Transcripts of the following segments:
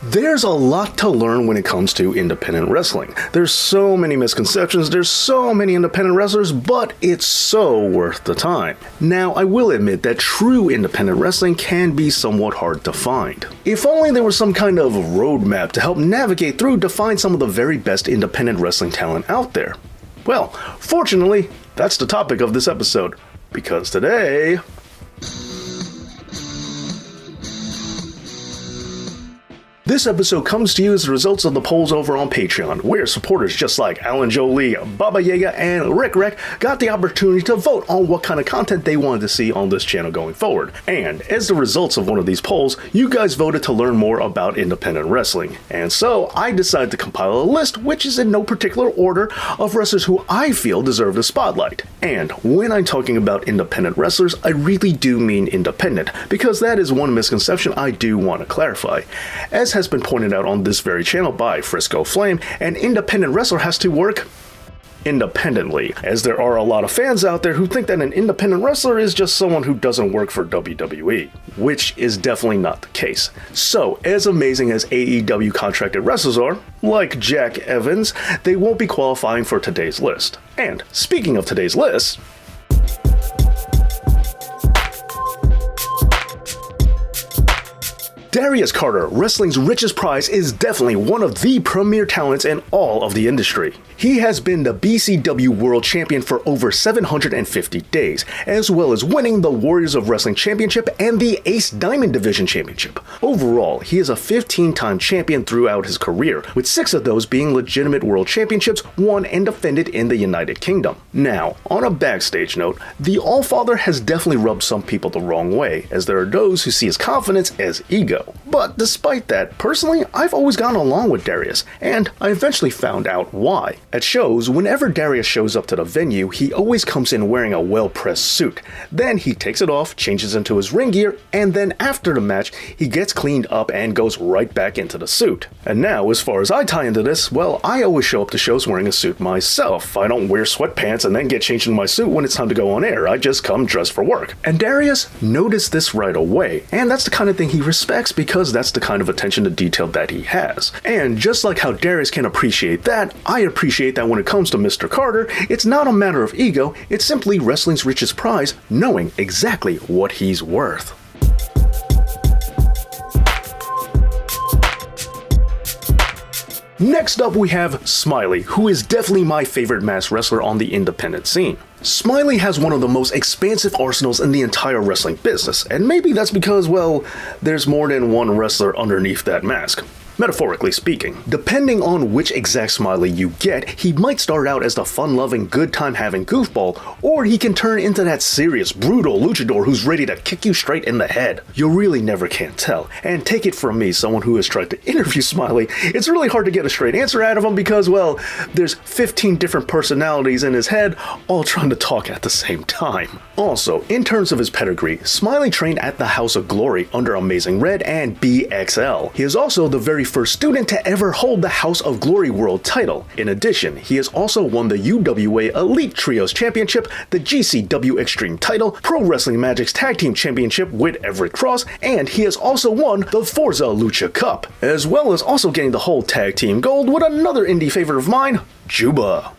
There's a lot to learn when it comes to independent wrestling. There's so many misconceptions, there's so many independent wrestlers, but it's so worth the time. Now, I will admit that true independent wrestling can be somewhat hard to find. If only there was some kind of roadmap to help navigate through to find some of the very best independent wrestling talent out there. Well, fortunately, that's the topic of this episode, because today... This episode comes to you as the results of the polls over on Patreon, where supporters just like Alan Jolie, Baba Yaga, and Rick Rec got the opportunity to vote on what kind of content they wanted to see on this channel going forward. And as the results of one of these polls, you guys voted to learn more about independent wrestling. And so I decided to compile a list, which is in no particular order, of wrestlers who I feel deserve the spotlight. And when I'm talking about independent wrestlers, I really do mean independent, because that is one misconception I do want to clarify. As has been pointed out on this very channel by Frisco Flame, an independent wrestler has to work independently, as there are a lot of fans out there who think that an independent wrestler is just someone who doesn't work for WWE, which is definitely not the case. So, as amazing as AEW contracted wrestlers are, like Jack Evans, they won't be qualifying for today's list. And speaking of today's list, Darius Carter, wrestling's richest prize, is definitely one of the premier talents in all of the industry. He has been the BCW World Champion for over 750 days, as well as winning the Warriors of Wrestling Championship and the Ace Diamond Division Championship. Overall, he is a 15-time champion throughout his career, with 6 of those being legitimate world championships won and defended in the United Kingdom. Now, on a backstage note, the Allfather has definitely rubbed some people the wrong way, as there are those who see his confidence as ego. But despite that, personally, I've always gone along with Darius, and I eventually found out why. At shows, whenever Darius shows up to the venue, he always comes in wearing a well-pressed suit. Then he takes it off, changes into his ring gear, and then after the match, he gets cleaned up and goes right back into the suit. And now, as far as I tie into this, well, I always show up to shows wearing a suit myself. I don't wear sweatpants and then get changed in my suit when it's time to go on air. I just come dressed for work. And Darius noticed this right away, and that's the kind of thing he respects because that's the kind of attention to detail that he has. And just like how Darius can appreciate that, I appreciate that when it comes to Mr. Carter, it's not a matter of ego, it's simply wrestling's richest prize, knowing exactly what he's worth. Next up we have Smiley, who is definitely my favorite masked wrestler on the independent scene. Smiley has one of the most expansive arsenals in the entire wrestling business, and maybe that's because, well, there's more than one wrestler underneath that mask. Metaphorically speaking. Depending on which exact Smiley you get, he might start out as the fun-loving, good-time-having goofball, or he can turn into that serious, brutal luchador who's ready to kick you straight in the head. You really never can tell. And take it from me, someone who has tried to interview Smiley, it's really hard to get a straight answer out of him because, well, there's 15 different personalities in his head, all trying to talk at the same time. Also, in terms of his pedigree, Smiley trained at the House of Glory under Amazing Red and BXL. He is also the very first student to ever hold the House of Glory World title. In addition, he has also won the UWA Elite Trios Championship, the GCW Extreme title, Pro Wrestling Magic's Tag Team Championship with Everett Cross, and he has also won the Forza Lucha Cup, as well as also getting the whole Tag Team Gold with another indie favorite of mine, Juba.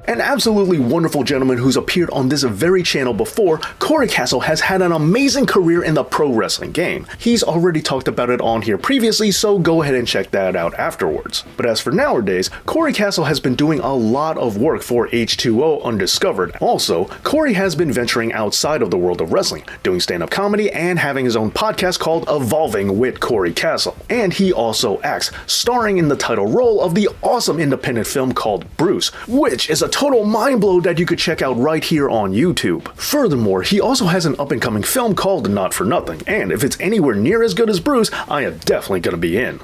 An absolutely wonderful gentleman who's appeared on this very channel before, Cory Kastle has had an amazing career in the pro wrestling game. He's already talked about it on here previously, so go ahead and check that out afterwards. But as for nowadays, Cory Kastle has been doing a lot of work for H2O Undiscovered. Also, Cory has been venturing outside of the world of wrestling, doing stand-up comedy and having his own podcast called Evolving with Cory Kastle. And he also acts, starring in the title role of the awesome independent film called Bruce, which is a total mind blow that you could check out right here on YouTube. Furthermore, he also has an up-and-coming film called Not For Nothing, and if it's anywhere near as good as Bruce, I am definitely gonna be in.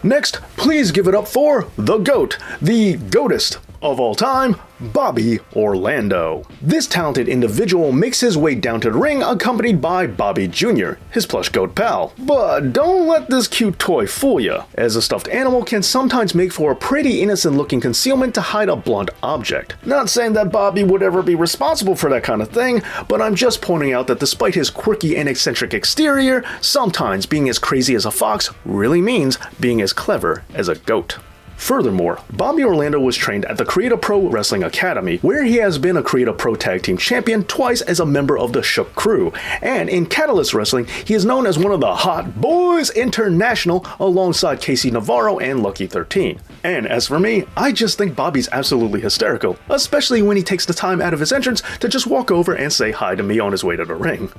Next, Please give it up for the GOAT, the GOATest of all time, Bobby Orlando. This talented individual makes his way down to the ring accompanied by Bobby Jr., his plush goat pal. But don't let this cute toy fool you, as a stuffed animal can sometimes make for a pretty innocent looking concealment to hide a blunt object. Not saying that Bobby would ever be responsible for that kind of thing, but I'm just pointing out that despite his quirky and eccentric exterior, sometimes being as crazy as a fox really means being as clever as a goat. Furthermore, Bobby Orlando was trained at the Creative Pro Wrestling Academy, where he has been a Creative Pro Tag Team Champion twice as a member of the Shook Crew, and in Catalyst Wrestling, he is known as one of the Hot Boys International alongside Casey Navarro and Lucky 13. And as for me, I just think Bobby's absolutely hysterical, especially when he takes the time out of his entrance to just walk over and say hi to me on his way to the ring.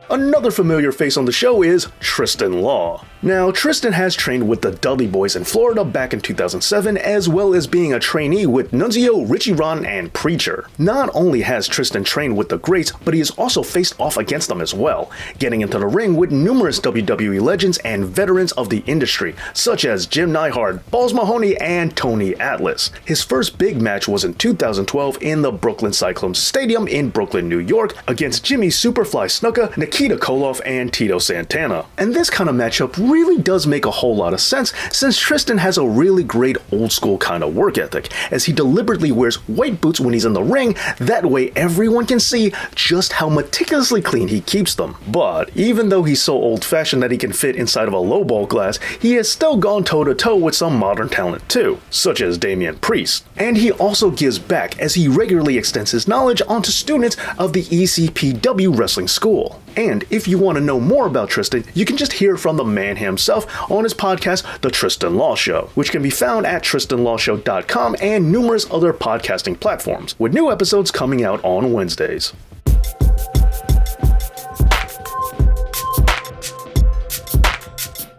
Another familiar face on the show is Tristan Law. Now, Tristan has trained with the Dudley Boys in Florida back in 2007, as well as being a trainee with Nunzio, Richie Ron, and Preacher. Not only has Tristan trained with the greats, but he has also faced off against them as well, getting into the ring with numerous WWE legends and veterans of the industry, such as Jim Neidhart, Balls Mahoney, and Tony Atlas. His first big match was in 2012 in the Brooklyn Cyclones Stadium in Brooklyn, New York, against Jimmy Superfly Snuka, Nikita Koloff, and Tito Santana. And this kind of matchup really does make a whole lot of sense, since Tristan has a really great old school kind of work ethic, as he deliberately wears white boots when he's in the ring, that way everyone can see just how meticulously clean he keeps them. But even though he's so old fashioned that he can fit inside of a lowball glass, he has still gone toe to toe with some modern talent too, such as Damian Priest. And he also gives back, as he regularly extends his knowledge onto students of the ECPW Wrestling School. And if you want to know more about Tristan, you can just hear from the man himself on his podcast, The Tristan Law Show, which can be found at tristanlawshow.com and numerous other podcasting platforms, with new episodes coming out on Wednesdays.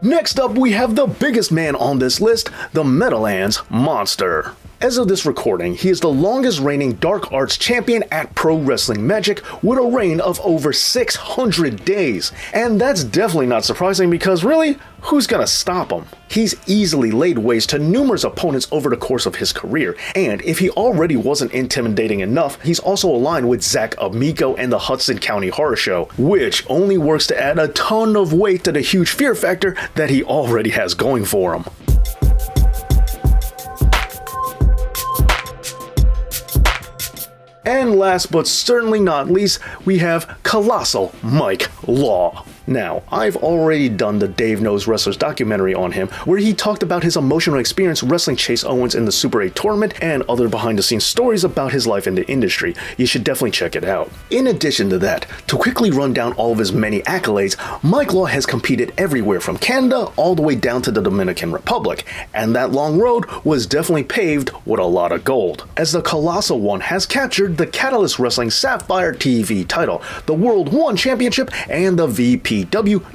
Next up, we have the biggest man on this list, the Meadowlands Monster. As of this recording, he is the longest reigning Dark Arts champion at Pro Wrestling Magic with a reign of over 600 days. And that's definitely not surprising because really, who's gonna stop him? He's easily laid waste to numerous opponents over the course of his career, and if he already wasn't intimidating enough, he's also aligned with Zach Amico and the Hudson County Horror Show, which only works to add a ton of weight to the huge fear factor that he already has going for him. And last but certainly not least, we have Colossal Mike Law. Now, I've already done the Dave Knows Wrestlers documentary on him, where he talked about his emotional experience wrestling Chase Owens in the Super 8 tournament and other behind the scenes stories about his life in the industry. You should definitely check it out. In addition to that, to quickly run down all of his many accolades, Mike Law has competed everywhere from Canada all the way down to the Dominican Republic, and that long road was definitely paved with a lot of gold, as the Colossal One has captured the Catalyst Wrestling Sapphire TV title, the World 1 Championship, and the VPW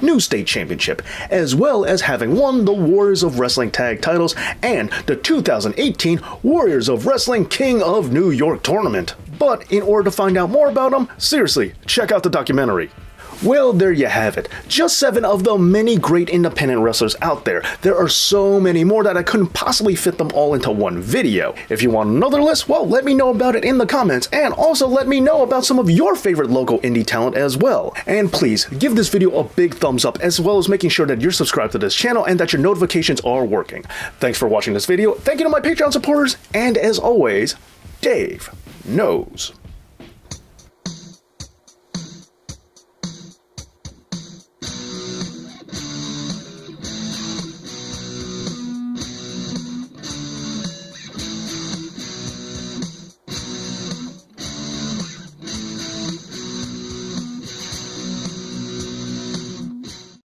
New State Championship, as well as having won the Warriors of Wrestling Tag titles and the 2018 Warriors of Wrestling King of New York tournament. But in order to find out more about him, seriously, check out the documentary. Well, there you have it. Just 7 of the many great independent wrestlers out there. There are so many more that I couldn't possibly fit them all into one video. If you want another list, well, let me know about it in the comments, and also let me know about some of your favorite local indie talent as well. And please, give this video a big thumbs up, as well as making sure that you're subscribed to this channel and that your notifications are working. Thanks for watching this video, thank you to my Patreon supporters, and as always, Dave Knows.